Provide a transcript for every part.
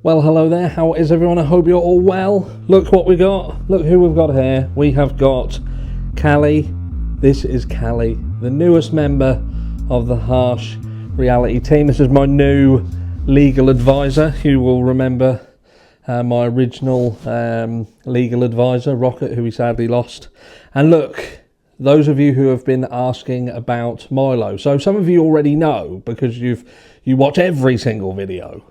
Well, hello there, how is everyone? I hope you're all well. Look what we got, look who we've got here. We have got Kaylee. This is Kaylee, the newest member of the Harsh Reality team. This is my new legal advisor. You will remember my original legal advisor, Rocket, who we sadly lost. And look, those of you who have been asking about Milo. So some of you already know because you watch every single video.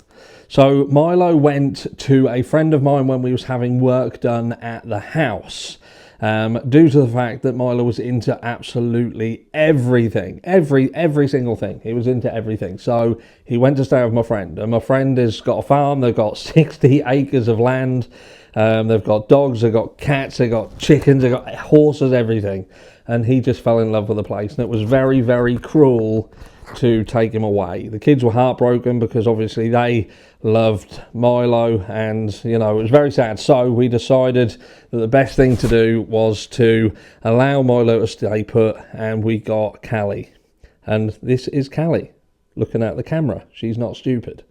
So Milo went to a friend of mine when we was having work done at the house, due to the fact that Milo was into absolutely everything, every single thing. He was into everything. So he went to stay with my friend, and my friend has got a farm. They've got 60 acres of land. They've got dogs, they've got cats, they've got chickens, they've got horses, everything. And he just fell in love with the place, and it was very, very cruel to take him away. The kids were heartbroken because obviously they loved Milo, and you know, it was very sad. So we decided that the best thing to do was to allow Milo to stay put, and we got Kaylee. And this is Kaylee looking at the camera. She's not stupid.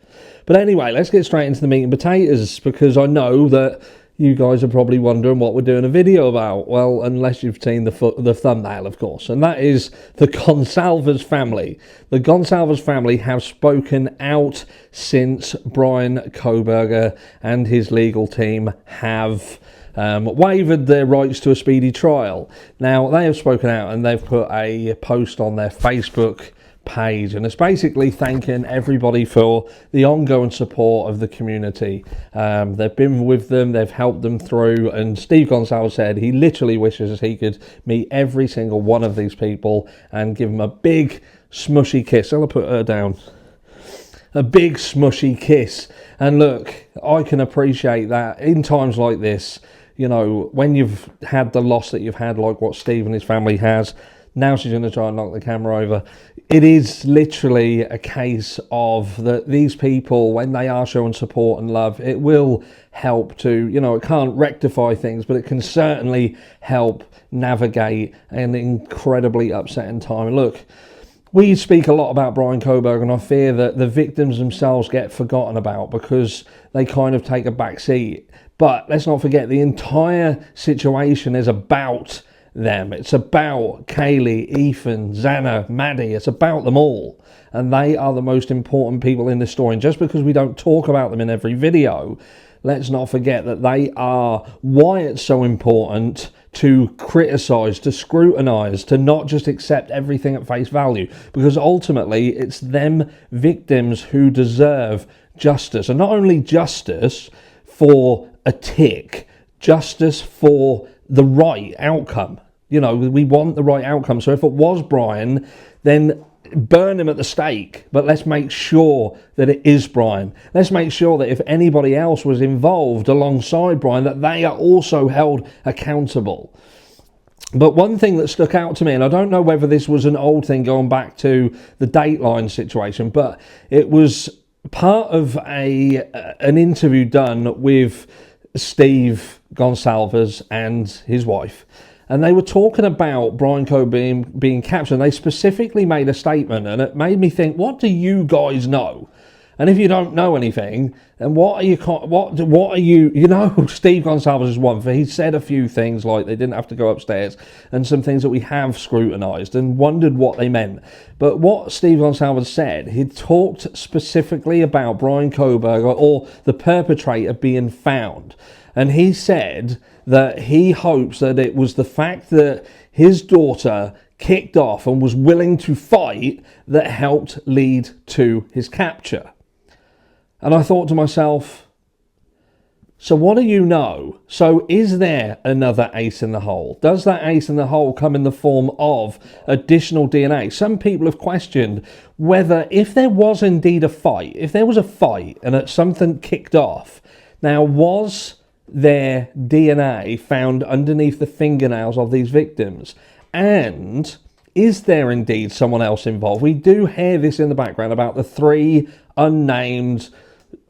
But anyway, let's get straight into the meat and potatoes, because I know that you guys are probably wondering what we're doing a video about. Well, unless you've seen the thumbnail, of course. And that is the Goncalves family. The Goncalves family have spoken out since Bryan Kohberger and his legal team have waived their rights to a speedy trial. Now, they have spoken out and they've put a post on their Facebook page, and it's basically thanking everybody for the ongoing support of the community. They've been with them, they've helped them through, and Steve Goncalves said he literally wishes he could meet every single one of these people and give them a big smushy kiss. I'll put her down. A big smushy kiss. And look, I can appreciate that in times like this, you know, when you've had the loss that you've had, like what Steve and his family has. Now she's going to try and knock the camera over. It is literally a case of that these people, when they are showing support and love, it will help to, you know, it can't rectify things, but it can certainly help navigate an incredibly upsetting time. And look, we speak a lot about Bryan Kohberger, and I fear that the victims themselves get forgotten about because they kind of take a back seat. But let's not forget, the entire situation is about them. It's about Kaylee, Ethan, Xana, Maddie. It's about them all, and they are the most important people in this story. And just because we don't talk about them in every video, let's not forget that they are why it's so important to criticize, to scrutinize, to not just accept everything at face value, because ultimately it's them victims who deserve justice. And not only justice for a tick, justice for the right outcome. You know, we want the right outcome. So if it was Bryan, then burn him at the stake. But let's make sure that it is Bryan. Let's make sure that if anybody else was involved alongside Bryan, that they are also held accountable. But one thing that stuck out to me, and I don't know whether this was an old thing going back to the Dateline situation, but it was part of an interview done with Steve Goncalves and his wife, and they were talking about Bryan Kohberger being captured. And they specifically made a statement, and it made me think, what do you guys know? And if you don't know anything, then what are you, you know, Steve Goncalves is one for, he said a few things like they didn't have to go upstairs, and some things that we have scrutinised and wondered what they meant. But what Steve Goncalves said, he talked specifically about Bryan Kohberger or the perpetrator being found. And he said that he hopes that it was the fact that his daughter kicked off and was willing to fight that helped lead to his capture. And I thought to myself, so what do you know? So is there another ace in the hole? Does that ace in the hole come in the form of additional DNA? Some people have questioned whether if there was indeed a fight, if there was a fight and something kicked off, now was their DNA found underneath the fingernails of these victims? And is there indeed someone else involved? We do hear this in the background about the three unnamed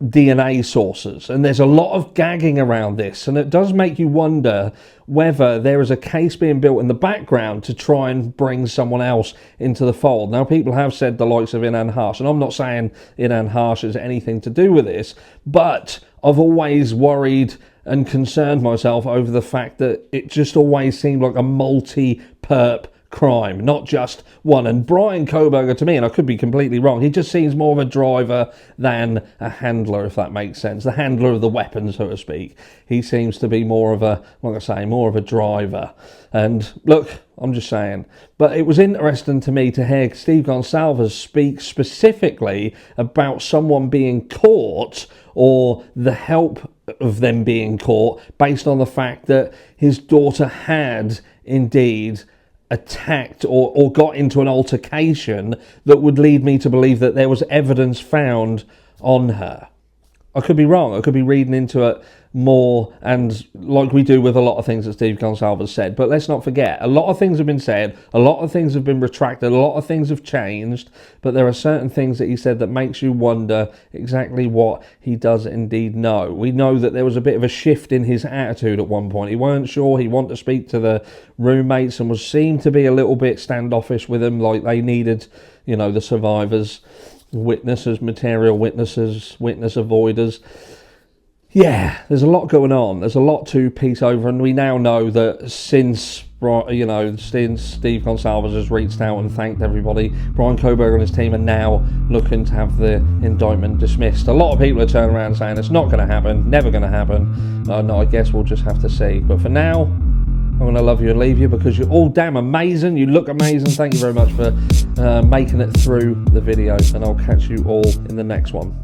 DNA sources, and there's a lot of gagging around this, and it does make you wonder whether there is a case being built in the background to try and bring someone else into the fold. Now, people have said the likes of Inan Harsh, and I'm not saying Inan Harsh has anything to do with this, but I've always worried and concerned myself over the fact that it just always seemed like a multi-perp crime, not just one. And Bryan Kohberger, to me, and I could be completely wrong, he just seems more of a driver than a handler, if that makes sense. The handler of the weapon, so to speak. He seems to be more of a, like I say, more of a driver. And look, I'm just saying. But it was interesting to me to hear Steve Goncalves speak specifically about someone being caught, or the help of them being caught, based on the fact that his daughter had indeed attacked or got into an altercation that would lead me to believe that there was evidence found on her. I could be wrong. I could be reading into it more, and like we do with a lot of things that Steve Goncalves said. But let's not forget, a lot of things have been said, a lot of things have been retracted, a lot of things have changed, but there are certain things that he said that makes you wonder exactly what he does indeed know. We know that there was a bit of a shift in his attitude at one point. He weren't sure, he wanted to speak to the roommates and seemed to be a little bit standoffish with them, like they needed, you know, the survivors, witnesses, material witnesses, witness avoiders. Yeah, there's a lot going on. There's a lot to piece over, and we now know that since Steve Goncalves has reached out and thanked everybody, Bryan Kohberger and his team are now looking to have the indictment dismissed. A lot of people are turning around saying it's not going to happen, never going to happen. No, I guess we'll just have to see. But for now, I'm going to love you and leave you, because you're all damn amazing. You look amazing. Thank you very much for making it through the video, and I'll catch you all in the next one.